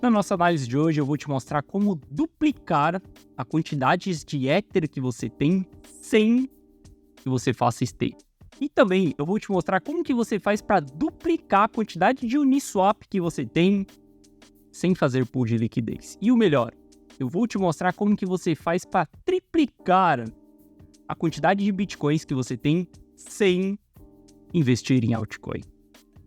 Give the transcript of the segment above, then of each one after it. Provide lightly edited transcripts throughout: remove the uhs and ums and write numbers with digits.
Na nossa análise de hoje, eu vou te mostrar como duplicar a quantidade de Ether que você tem sem que você faça stake. E também eu vou te mostrar como que você faz para duplicar a quantidade de Uniswap que você tem sem fazer pool de liquidez. E o melhor, eu vou te mostrar como que você faz para triplicar a quantidade de Bitcoins que você tem sem investir em altcoin.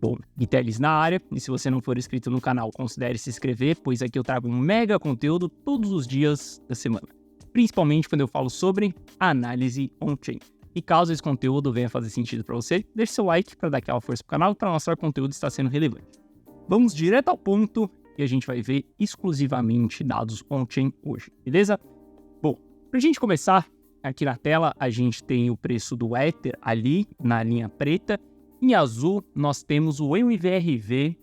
Bom, Guitelis na área, e se você não for inscrito no canal, considere se inscrever, pois aqui eu trago um mega conteúdo todos os dias da semana, principalmente quando eu falo sobre análise on-chain. E caso esse conteúdo venha fazer sentido para você, deixe seu like para dar aquela força pro canal, para mostrar que o conteúdo está sendo relevante. Vamos direto ao ponto e a gente vai ver exclusivamente dados on-chain hoje, beleza? Bom, para a gente começar, aqui na tela a gente tem o preço do Ether ali na linha preta. Em azul, nós temos o MVRV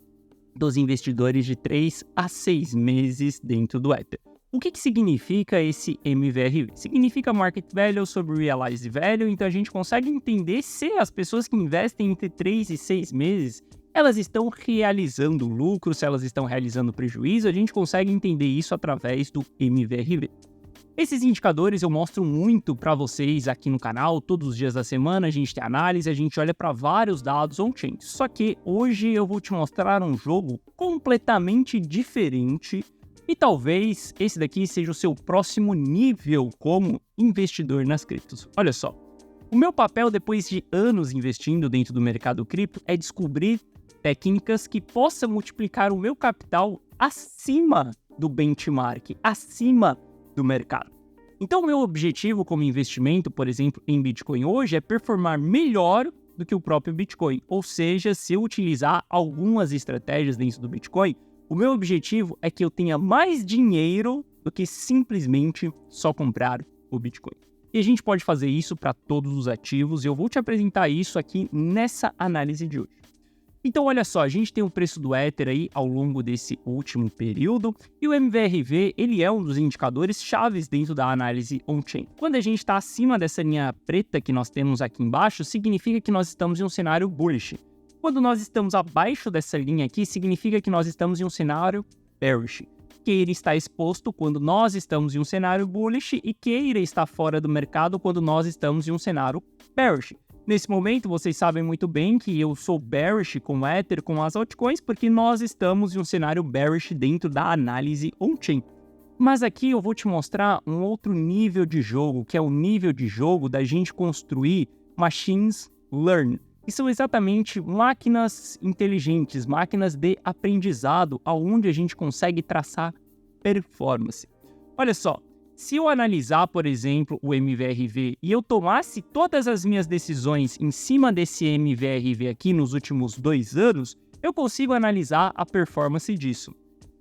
dos investidores de 3 a 6 meses dentro do Ether. O que significa esse MVRV? Significa Market Value sobre Realized Value, então a gente consegue entender se as pessoas que investem entre 3 e 6 meses, elas estão realizando lucro, se elas estão realizando prejuízo, a gente consegue entender isso através do MVRV. Esses indicadores eu mostro muito para vocês aqui no canal, todos os dias da semana a gente tem análise, a gente olha para vários dados on-chain. Só que hoje eu vou te mostrar um jogo completamente diferente e talvez esse daqui seja o seu próximo nível como investidor nas criptos. Olha só, o meu papel depois de anos investindo dentro do mercado cripto é descobrir técnicas que possam multiplicar o meu capital acima do benchmark, acima do mercado. Então, o meu objetivo como investimento, por exemplo, em Bitcoin hoje é performar melhor do que o próprio Bitcoin. Ou seja, se eu utilizar algumas estratégias dentro do Bitcoin, o meu objetivo é que eu tenha mais dinheiro do que simplesmente só comprar o Bitcoin. E a gente pode fazer isso para todos os ativos e eu vou te apresentar isso aqui nessa análise de hoje. Então, olha só, a gente tem o preço do Ether aí ao longo desse último período e o MVRV, ele é um dos indicadores chaves dentro da análise on-chain. Quando a gente está acima dessa linha preta que nós temos aqui embaixo, significa que nós estamos em um cenário bullish. Quando nós estamos abaixo dessa linha aqui, significa que nós estamos em um cenário bearish. Queira estar exposto quando nós estamos em um cenário bullish e queira estar fora do mercado quando nós estamos em um cenário bearish. Nesse momento, vocês sabem muito bem que eu sou bearish com o Ether, com as altcoins, porque nós estamos em um cenário bearish dentro da análise on-chain. Mas aqui eu vou te mostrar um outro nível de jogo, que é o nível de jogo da gente construir machines learn, que são exatamente máquinas inteligentes, máquinas de aprendizado, onde a gente consegue traçar performance. Olha só. Se eu analisar, por exemplo, o MVRV e eu tomasse todas as minhas decisões em cima desse MVRV aqui nos últimos 2 anos, eu consigo analisar a performance disso.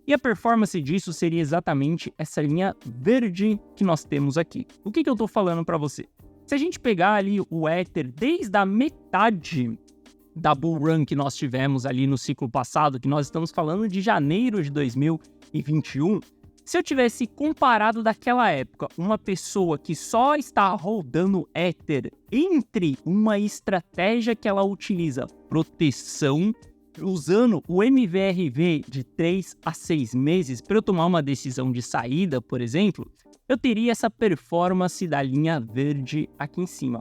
E a performance disso seria exatamente essa linha verde que nós temos aqui. O que eu estou falando para você? Se a gente pegar ali o Ether desde a metade da bull run que nós tivemos ali no ciclo passado, que nós estamos falando de janeiro de 2021, se eu tivesse comparado daquela época uma pessoa que só está rodando Ether entre uma estratégia que ela utiliza proteção, usando o MVRV de 3 a 6 meses para eu tomar uma decisão de saída, por exemplo, eu teria essa performance da linha verde aqui em cima.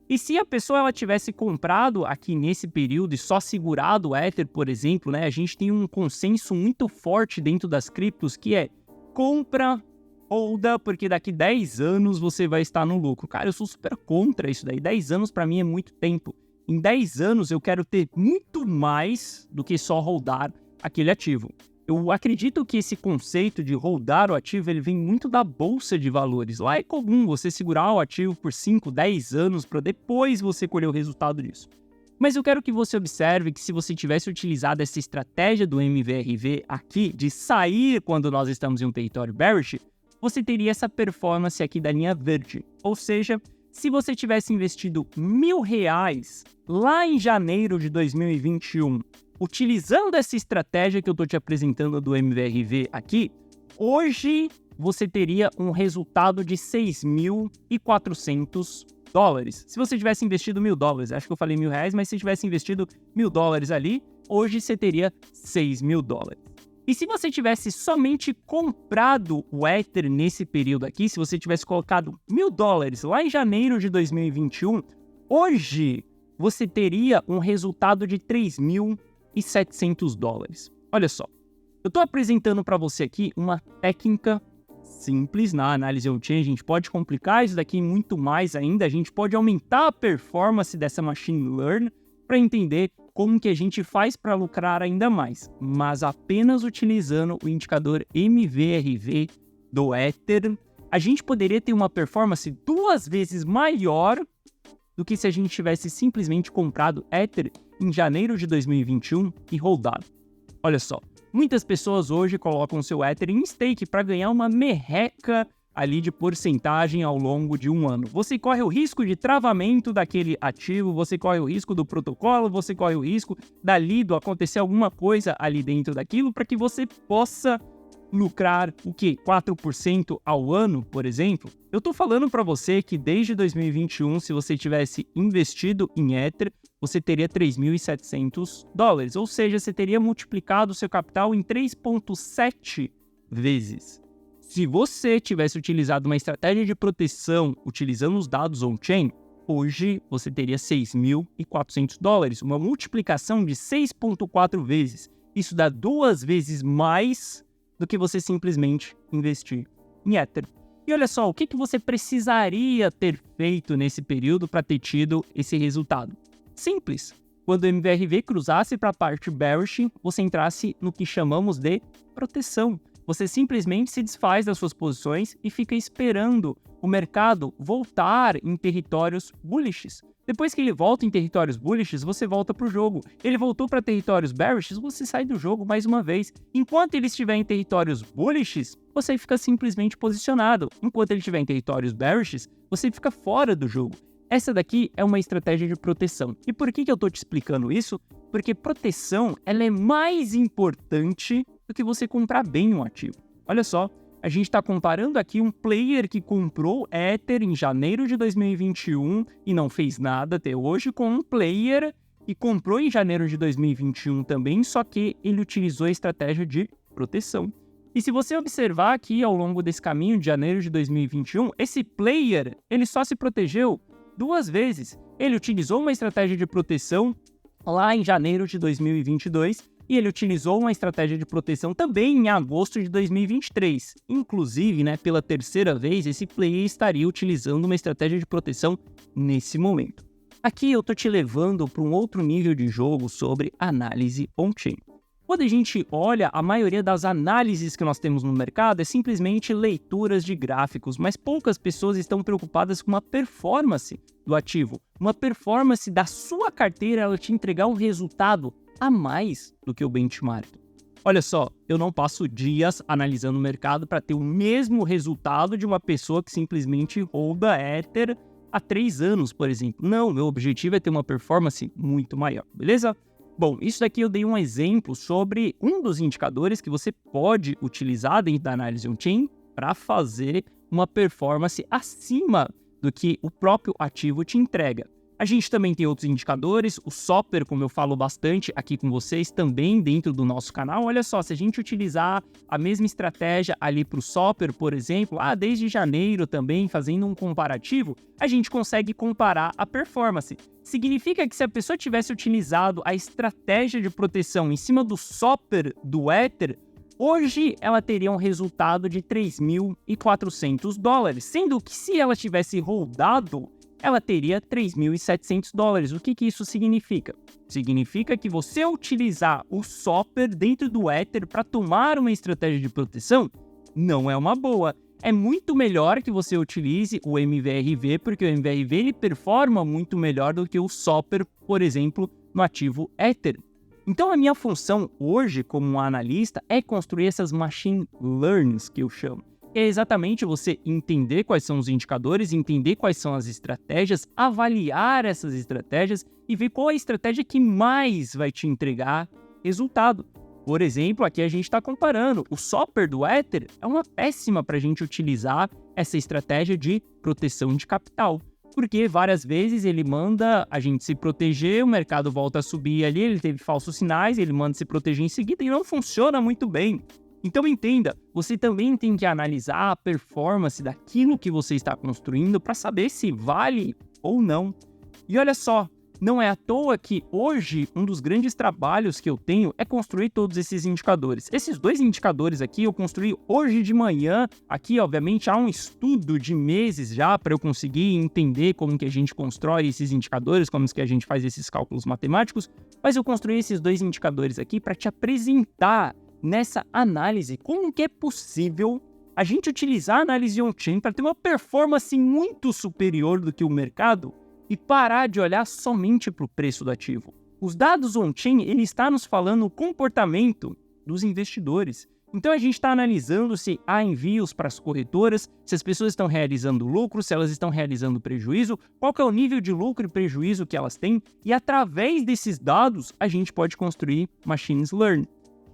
E se a pessoa ela tivesse comprado aqui nesse período e só segurado o Ether, por exemplo, né, a gente tem um consenso muito forte dentro das criptos que é compra, holda, porque daqui 10 anos você vai estar no lucro. Cara, eu sou super contra isso daí. 10 anos para mim é muito tempo. Em 10 anos eu quero ter muito mais do que só holdar aquele ativo. Eu acredito que esse conceito de holdar o ativo, ele vem muito da bolsa de valores. Lá é comum você segurar o ativo por 5, 10 anos para depois você colher o resultado disso. Mas eu quero que você observe que se você tivesse utilizado essa estratégia do MVRV aqui, de sair quando nós estamos em um território bearish, você teria essa performance aqui da linha verde. Ou seja, se você tivesse investido R$1.000 lá em janeiro de 2021, utilizando essa estratégia que eu estou te apresentando do MVRV aqui, hoje você teria um resultado de $6.400. Se você tivesse investido $1.000, acho que eu falei R$1.000, mas se tivesse investido $1.000 ali, hoje você teria $6.000. E se você tivesse somente comprado o Ether nesse período aqui, se você tivesse colocado $1.000 lá em janeiro de 2021, hoje você teria um resultado de $3.700. Olha só, eu estou apresentando para você aqui uma técnica simples na análise on-chain. A gente pode complicar isso daqui muito mais ainda, a gente pode aumentar a performance dessa machine learning para entender como que a gente faz para lucrar ainda mais, mas apenas utilizando o indicador MVRV do Ether, a gente poderia ter uma performance 2 vezes maior do que se a gente tivesse simplesmente comprado Ether em janeiro de 2021 e holdado. Olha só, muitas pessoas hoje colocam seu Ether em stake para ganhar uma merreca ali de porcentagem ao longo de um ano. Você corre o risco de travamento daquele ativo, você corre o risco do protocolo, você corre o risco dali do acontecer alguma coisa ali dentro daquilo para que você possa lucrar o quê? 4% ao ano, por exemplo? Eu tô falando para você que desde 2021, se você tivesse investido em Ether, você teria $3.700, ou seja, você teria multiplicado o seu capital em 3,7 vezes. Se você tivesse utilizado uma estratégia de proteção utilizando os dados on-chain, hoje você teria $6.400, uma multiplicação de 6,4 vezes. Isso dá 2 vezes mais do que você simplesmente investir em Ether. E olha só, o que você precisaria ter feito nesse período para ter tido esse resultado? Simples. Quando o MVRV cruzasse para a parte bearish, você entrasse no que chamamos de proteção. Você simplesmente se desfaz das suas posições e fica esperando o mercado voltar em territórios bullishes. Depois que ele volta em territórios bullishes, você volta para o jogo. Ele voltou para territórios bearishes, você sai do jogo mais uma vez. Enquanto ele estiver em territórios bullishes, você fica simplesmente posicionado. Enquanto ele estiver em territórios bearishes, você fica fora do jogo. Essa daqui é uma estratégia de proteção. E por que eu estou te explicando isso? Porque proteção ela é mais importante do que você comprar bem um ativo. Olha só, a gente está comparando aqui um player que comprou Ether em janeiro de 2021 e não fez nada até hoje, com um player que comprou em janeiro de 2021 também, só que ele utilizou a estratégia de proteção. E se você observar aqui ao longo desse caminho de janeiro de 2021, esse player ele só se protegeu 2 vezes. Ele utilizou uma estratégia de proteção lá em janeiro de 2022 e ele utilizou uma estratégia de proteção também em agosto de 2023. Inclusive, pela terceira vez, esse player estaria utilizando uma estratégia de proteção nesse momento. Aqui eu estou te levando para um outro nível de jogo sobre análise on-chain. Quando a gente olha, a maioria das análises que nós temos no mercado é simplesmente leituras de gráficos, mas poucas pessoas estão preocupadas com uma performance do ativo, uma performance da sua carteira, ela te entregar um resultado a mais do que o benchmark. Olha só, eu não passo dias analisando o mercado para ter o mesmo resultado de uma pessoa que simplesmente holda Ether há 3 anos, por exemplo. Não, meu objetivo é ter uma performance muito maior, beleza? Bom, isso daqui eu dei um exemplo sobre um dos indicadores que você pode utilizar dentro da análise on-chain para fazer uma performance acima do que o próprio ativo te entrega. A gente também tem outros indicadores, o Soper, como eu falo bastante aqui com vocês, também dentro do nosso canal. Olha só, se a gente utilizar a mesma estratégia ali para o Soper, por exemplo, desde janeiro também, fazendo um comparativo, a gente consegue comparar a performance. Significa que se a pessoa tivesse utilizado a estratégia de proteção em cima do Soper do Ether, hoje ela teria um resultado de $3.400, sendo que se ela tivesse holdado, ela teria $3.700. O que isso significa? Significa que você utilizar o Soper dentro do Ether para tomar uma estratégia de proteção não é uma boa. É muito melhor que você utilize o MVRV, porque o MVRV ele performa muito melhor do que o Soper, por exemplo, no ativo Ether. Então a minha função hoje como um analista é construir essas machine learnings que eu chamo. É exatamente você entender quais são os indicadores, entender quais são as estratégias, avaliar essas estratégias e ver qual é a estratégia que mais vai te entregar resultado. Por exemplo, aqui a gente está comparando. O Soper do Ether é uma péssima para a gente utilizar essa estratégia de proteção de capital. porque várias vezes ele manda a gente se proteger, o mercado volta a subir ali, ele teve falsos sinais, ele manda se proteger em seguida e não funciona muito bem. Então entenda, você também tem que analisar a performance daquilo que você está construindo para saber se vale ou não. E olha só, não é à toa que hoje um dos grandes trabalhos que eu tenho é construir todos esses indicadores. Esses 2 indicadores aqui eu construí hoje de manhã. Aqui, obviamente, há um estudo de meses já para eu conseguir entender como que a gente constrói esses indicadores, como que a gente faz esses cálculos matemáticos. Mas eu construí esses 2 indicadores aqui para te apresentar nessa análise como que é possível a gente utilizar a análise on-chain para ter uma performance muito superior do que o mercado e parar de olhar somente para o preço do ativo. Os dados on-chain, ele está nos falando o comportamento dos investidores. Então a gente está analisando se há envios para as corretoras, se as pessoas estão realizando lucro, se elas estão realizando prejuízo, qual que é o nível de lucro e prejuízo que elas têm, e através desses dados a gente pode construir machine learning.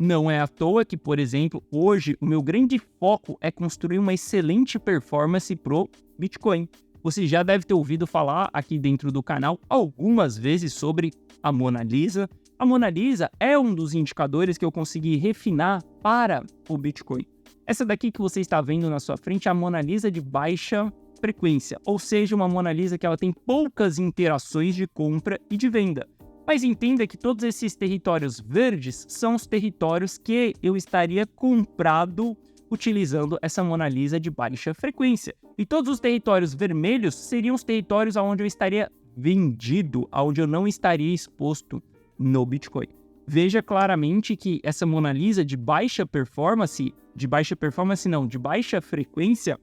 Não é à toa que, por exemplo, hoje o meu grande foco é construir uma excelente performance pro Bitcoin. Você já deve ter ouvido falar aqui dentro do canal algumas vezes sobre a Mona Lisa. A Mona Lisa é um dos indicadores que eu consegui refinar para o Bitcoin. Essa daqui que você está vendo na sua frente é a Mona Lisa de baixa frequência, ou seja, uma Mona Lisa que ela tem poucas interações de compra e de venda. Mas entenda que todos esses territórios verdes são os territórios que eu estaria comprado utilizando essa Mona Lisa de baixa frequência. E todos os territórios vermelhos seriam os territórios onde eu estaria vendido, onde eu não estaria exposto no Bitcoin. Veja claramente que essa Mona Lisa de baixa frequência,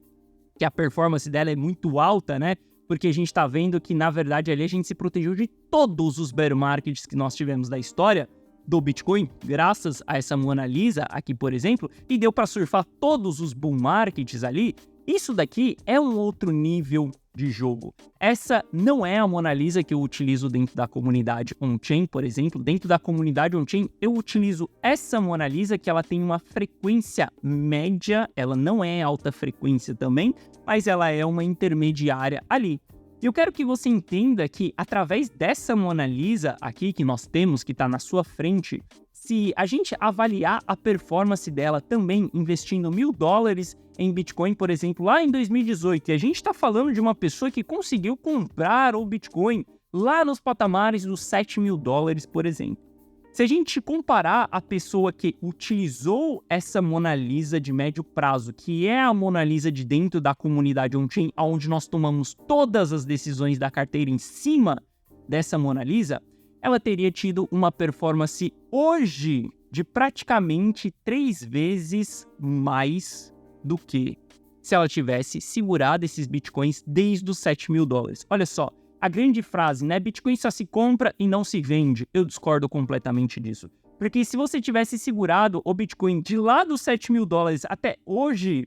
que a performance dela é muito alta, né? Porque a gente está vendo que, na verdade, ali a gente se protegeu de todos os bear markets que nós tivemos da história do Bitcoin, graças a essa Mona Lisa aqui, por exemplo, e deu para surfar todos os bull markets ali. Isso daqui é um outro nível de jogo. Essa não é a Mona Lisa que eu utilizo dentro da comunidade on-chain, por exemplo. Dentro da comunidade on-chain, eu utilizo essa Mona Lisa que ela tem uma frequência média, ela não é alta frequência também, mas ela é uma intermediária ali. E eu quero que você entenda que, através dessa Mona Lisa aqui que nós temos, que está na sua frente, se a gente avaliar a performance dela também investindo $1.000 em Bitcoin, por exemplo, lá em 2018, e a gente está falando de uma pessoa que conseguiu comprar o Bitcoin lá nos patamares dos $7.000, por exemplo. Se a gente comparar a pessoa que utilizou essa Mona Lisa de médio prazo, que é a Mona Lisa de dentro da comunidade on-chain, onde nós tomamos todas as decisões da carteira em cima dessa Mona Lisa, ela teria tido uma performance hoje de praticamente 3 vezes mais do que se ela tivesse segurado esses bitcoins desde os $7.000. Olha só, a grande frase, né? Bitcoin só se compra e não se vende. Eu discordo completamente disso. Porque se você tivesse segurado o Bitcoin de lá dos $7.000 até hoje,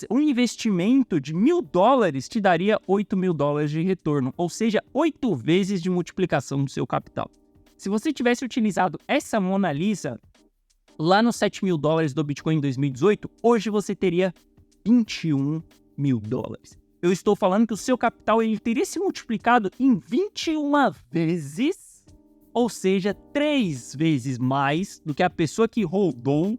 um investimento de $1.000 te daria $8.000 de retorno, ou seja, 8 vezes de multiplicação do seu capital. Se você tivesse utilizado essa Mona Lisa lá nos $7.000 do Bitcoin em 2018, hoje você teria $21.000. Eu estou falando que o seu capital ele teria se multiplicado em 21 vezes, ou seja, 3 vezes mais do que a pessoa que rodou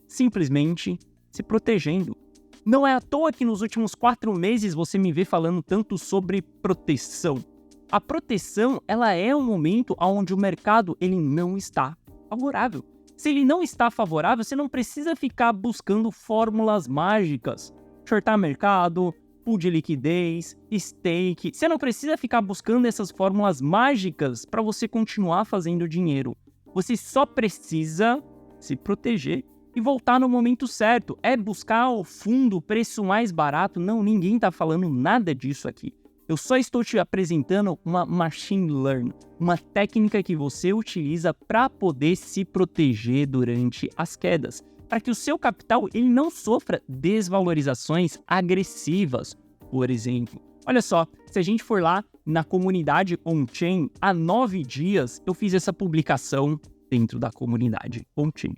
simplesmente se protegendo. Não é à toa que nos últimos 4 meses você me vê falando tanto sobre proteção. A proteção, ela é um momento onde o mercado ele não está favorável. Se ele não está favorável, você não precisa ficar buscando fórmulas mágicas. Shortar mercado, pool de liquidez, stake. Você não precisa ficar buscando essas fórmulas mágicas para você continuar fazendo dinheiro. Você só precisa se proteger e voltar no momento certo. É buscar ao fundo o preço mais barato? Não, ninguém está falando nada disso aqui. Eu só estou te apresentando uma machine learning, uma técnica que você utiliza para poder se proteger durante as quedas, para que o seu capital ele não sofra desvalorizações agressivas, por exemplo. Olha só, se a gente for lá na comunidade on-chain, há 9 dias eu fiz essa publicação dentro da comunidade on-chain.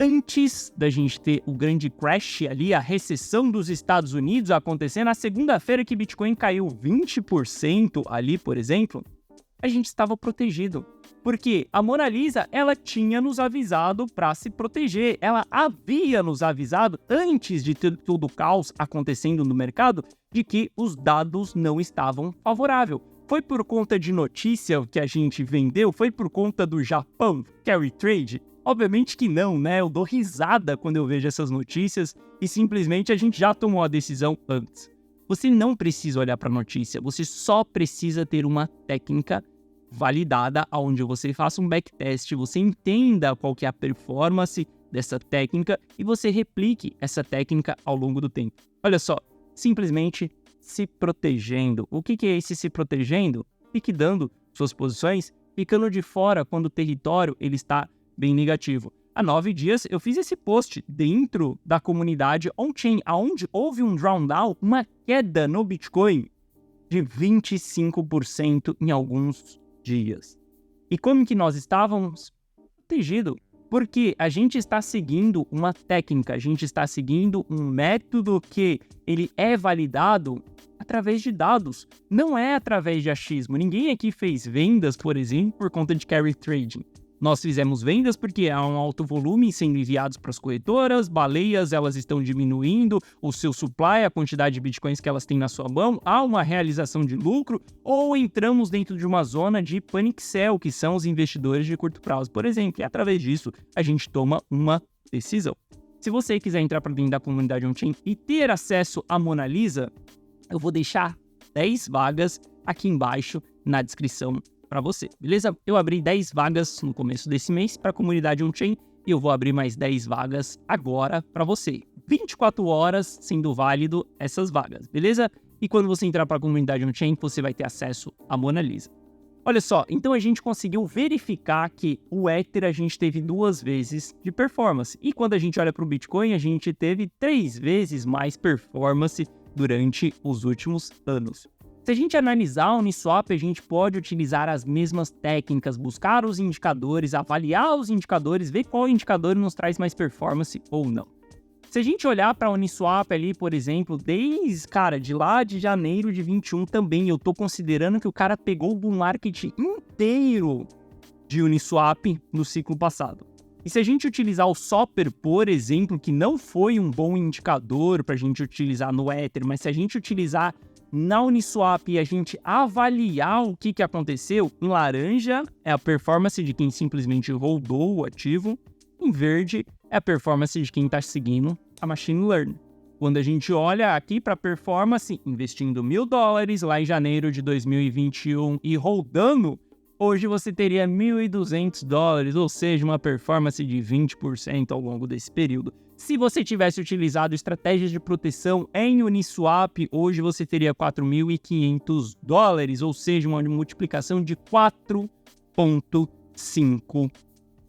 antes da gente ter o grande crash ali, a recessão dos Estados Unidos acontecendo, na segunda-feira que Bitcoin caiu 20% ali, por exemplo, a gente estava protegido. Porque a Mona Lisa, ela tinha nos avisado para se proteger. Ela havia nos avisado, antes de ter todo o caos acontecendo no mercado, de que os dados não estavam favoráveis. Foi por conta de notícia que a gente vendeu? Foi por conta do Japão Carry Trade? Obviamente que não, né? Eu dou risada quando eu vejo essas notícias e simplesmente a gente já tomou a decisão antes. Você não precisa olhar para a notícia, você só precisa ter uma técnica validada, onde você faça um backtest, você entenda qual que é a performance dessa técnica e você replique essa técnica ao longo do tempo. Olha só, simplesmente se protegendo. O que é esse se protegendo? Liquidando suas posições, ficando de fora quando o território ele está bem negativo. Há 9 dias eu fiz esse post dentro da comunidade on-chain, onde houve um drawdown, uma queda no Bitcoin de 25% em alguns dias. E como que nós estávamos? Protegidos. Porque a gente está seguindo uma técnica, a gente está seguindo um método que ele é validado através de dados, não é através de achismo. Ninguém aqui fez vendas, por exemplo, por conta de carry trading. Nós fizemos vendas porque há um alto volume sendo enviados para as corretoras, baleias elas estão diminuindo o seu supply, a quantidade de bitcoins que elas têm na sua mão, há uma realização de lucro, ou entramos dentro de uma zona de panic sell, que são os investidores de curto prazo, por exemplo, e através disso a gente toma uma decisão. Se você quiser entrar para dentro da comunidade on-chain e ter acesso à Mona Lisa, eu vou deixar 10 vagas aqui embaixo na descrição para você, beleza? Eu abri 10 vagas no começo desse mês para a comunidade on-chain e eu vou abrir mais 10 vagas agora para você. 24 horas sendo válido essas vagas, beleza? E quando você entrar para a comunidade on-chain, você vai ter acesso à Mona Lisa. Olha só, então a gente conseguiu verificar que o Ether a gente teve 2 vezes de performance. E quando a gente olha para o Bitcoin, a gente teve 3 vezes mais performance durante os últimos anos. Se a gente analisar a Uniswap, a gente pode utilizar as mesmas técnicas, buscar os indicadores, avaliar os indicadores, ver qual indicador nos traz mais performance ou não. Se a gente olhar para a Uniswap ali, por exemplo, de lá de janeiro de 21 também, eu tô considerando que o cara pegou o bull market inteiro de Uniswap no ciclo passado. E se a gente utilizar o Soper, por exemplo, que não foi um bom indicador para a gente utilizar no Ether, mas se a gente utilizar na Uniswap e a gente avaliar o que aconteceu, em laranja é a performance de quem simplesmente rodou o ativo, em verde é a performance de quem está seguindo a Machine Learning. Quando a gente olha aqui para a performance, investindo $1.000 lá em janeiro de 2021 e rodando, hoje você teria $1.200, ou seja, uma performance de 20% ao longo desse período. Se você tivesse utilizado estratégias de proteção em Uniswap, hoje você teria $4.500, ou seja, uma multiplicação de 4,5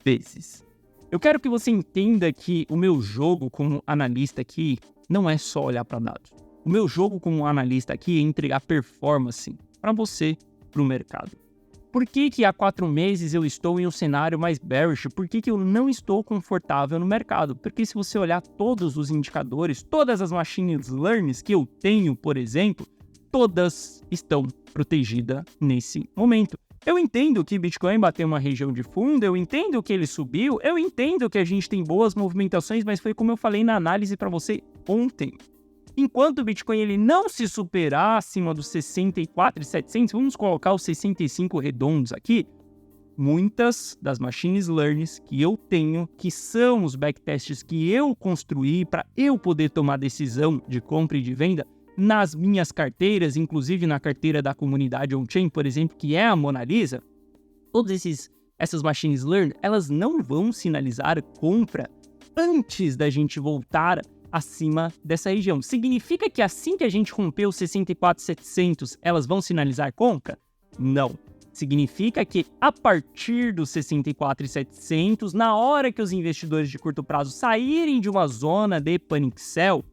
vezes. Eu quero que você entenda que o meu jogo como analista aqui não é só olhar para dados. O meu jogo como analista aqui é entregar performance para você, para o mercado. Por que há 4 meses eu estou em um cenário mais bearish? Por que eu não estou confortável no mercado? Porque se você olhar todos os indicadores, todas as machine learning que eu tenho, por exemplo, todas estão protegidas nesse momento. Eu entendo que Bitcoin bateu uma região de fundo, eu entendo que ele subiu, eu entendo que a gente tem boas movimentações, mas foi como eu falei na análise para você ontem. Enquanto o Bitcoin ele não se superar acima dos 64.700, vamos colocar os 65 redondos aqui, muitas das machines learning que eu tenho, que são os backtests que eu construí para eu poder tomar decisão de compra e de venda nas minhas carteiras, inclusive na carteira da comunidade on-chain, por exemplo, que é a Mona Lisa, essas machines learning, elas não vão sinalizar compra antes da gente voltar acima dessa região. Significa que assim que a gente rompeu os 64.700, elas vão sinalizar compra? Não. Significa que a partir dos 64.700, na hora que os investidores de curto prazo saírem de uma zona de panic sell,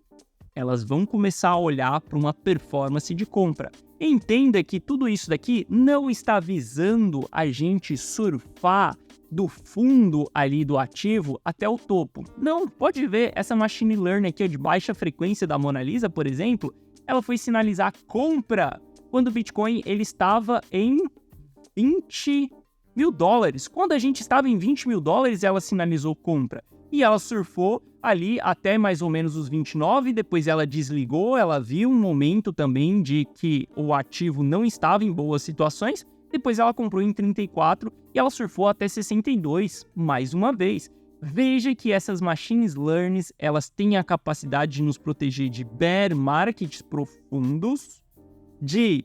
elas vão começar a olhar para uma performance de compra. Entenda que tudo isso daqui não está visando a gente surfar do fundo ali do ativo até o topo. Não, pode ver, essa machine learning aqui de baixa frequência da Mona Lisa, por exemplo, ela foi sinalizar compra quando o Bitcoin ele estava em 20 mil dólares. Quando a gente estava em 20 mil dólares, ela sinalizou compra. E ela surfou ali até mais ou menos os 29, depois ela desligou, ela viu um momento também de que o ativo não estava em boas situações, depois ela comprou em 34 e ela surfou até 62 mais uma vez. Veja que essas machines learning, elas têm a capacidade de nos proteger de bear markets profundos, de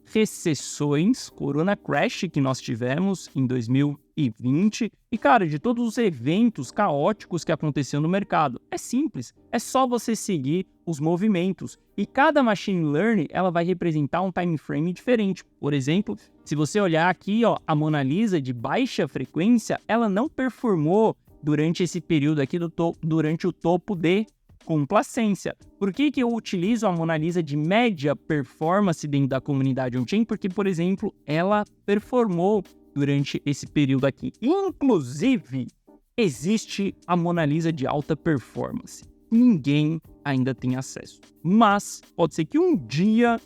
recessões, corona crash que nós tivemos em 2020 e, cara, de todos os eventos caóticos que aconteceram no mercado. É simples, é só você seguir os movimentos e cada machine learning ela vai representar um time frame diferente. Por exemplo, se você olhar aqui, ó, a Mona Lisa de baixa frequência, ela não performou durante esse período aqui durante o topo de complacência. Por que eu utilizo a Mona Lisa de média performance dentro da comunidade on-chain? Porque, por exemplo, ela performou durante esse período aqui. Inclusive, existe a Mona Lisa de alta performance. Ninguém ainda tem acesso. Mas pode ser que um dia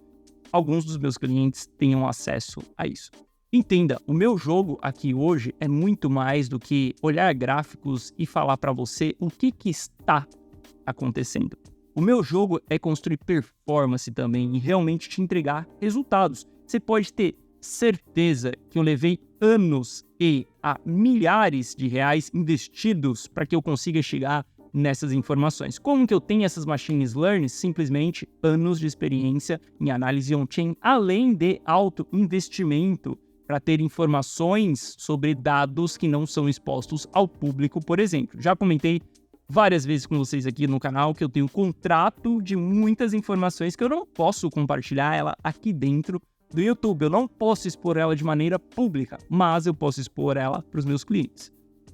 alguns dos meus clientes tenham acesso a isso. Entenda, o meu jogo aqui hoje é muito mais do que olhar gráficos e falar para você o que está acontecendo. O meu jogo é construir performance também e realmente te entregar resultados. Você pode ter certeza que eu levei anos e a milhares de reais investidos para que eu consiga chegar nessas informações. Como que eu tenho essas machines learning? Simplesmente anos de experiência em análise on-chain, além de alto investimento para ter informações sobre dados que não são expostos ao público, por exemplo. Já comentei várias vezes com vocês aqui no canal que eu tenho contrato de muitas informações que eu não posso compartilhar ela aqui dentro do YouTube. Eu não posso expor ela de maneira pública, mas eu posso expor ela para os meus clientes.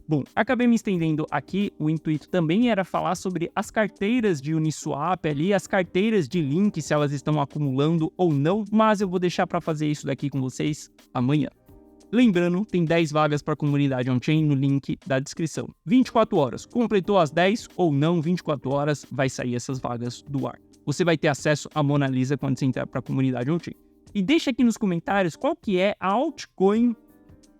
Bom, acabei me estendendo aqui, o intuito também era falar sobre as carteiras de Uniswap ali, as carteiras de Link, se elas estão acumulando ou não, mas eu vou deixar para fazer isso daqui com vocês amanhã. Lembrando, tem 10 vagas para a comunidade on-chain no link da descrição. 24 horas. Completou as 10 ou não, 24 horas vai sair essas vagas do ar. Você vai ter acesso à Mona Lisa quando você entrar para a comunidade on-chain. E deixa aqui nos comentários qual que é a altcoin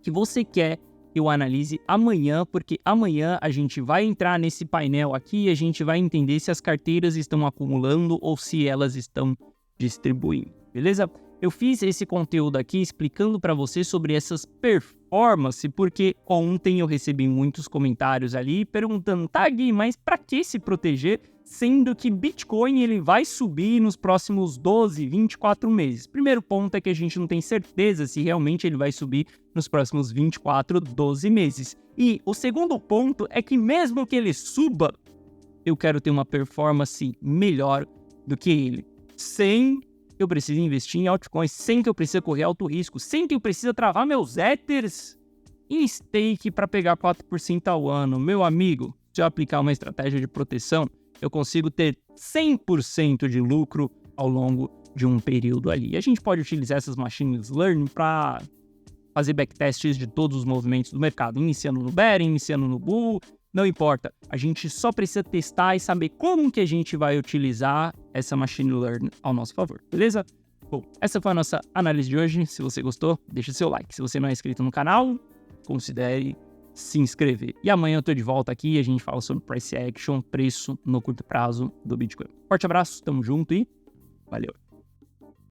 que você quer que eu analise amanhã, porque amanhã a gente vai entrar nesse painel aqui e a gente vai entender se as carteiras estão acumulando ou se elas estão distribuindo, beleza? Eu fiz esse conteúdo aqui explicando para você sobre essas performances, porque ontem eu recebi muitos comentários ali perguntando, tá Gui, mas para que se proteger, sendo que Bitcoin ele vai subir nos próximos 12, 24 meses? Primeiro ponto é que a gente não tem certeza se realmente ele vai subir nos próximos 24, 12 meses. E o segundo ponto é que mesmo que ele suba, eu quero ter uma performance melhor do que ele, sem eu preciso investir em altcoins, sem que eu precise correr alto risco, sem que eu precise travar meus Ethers em stake para pegar 4% ao ano. Meu amigo, se eu aplicar uma estratégia de proteção, eu consigo ter 100% de lucro ao longo de um período ali. E a gente pode utilizar essas machines learning para fazer backtests de todos os movimentos do mercado, iniciando no bear, iniciando no bull, não importa. A gente só precisa testar e saber como que a gente vai utilizar essa machine learning ao nosso favor, beleza? Bom, essa foi a nossa análise de hoje. Se você gostou, deixa seu like. Se você não é inscrito no canal, considere se inscrever. E amanhã eu tô de volta aqui e a gente fala sobre price action, preço no curto prazo do Bitcoin. Forte abraço, tamo junto e valeu!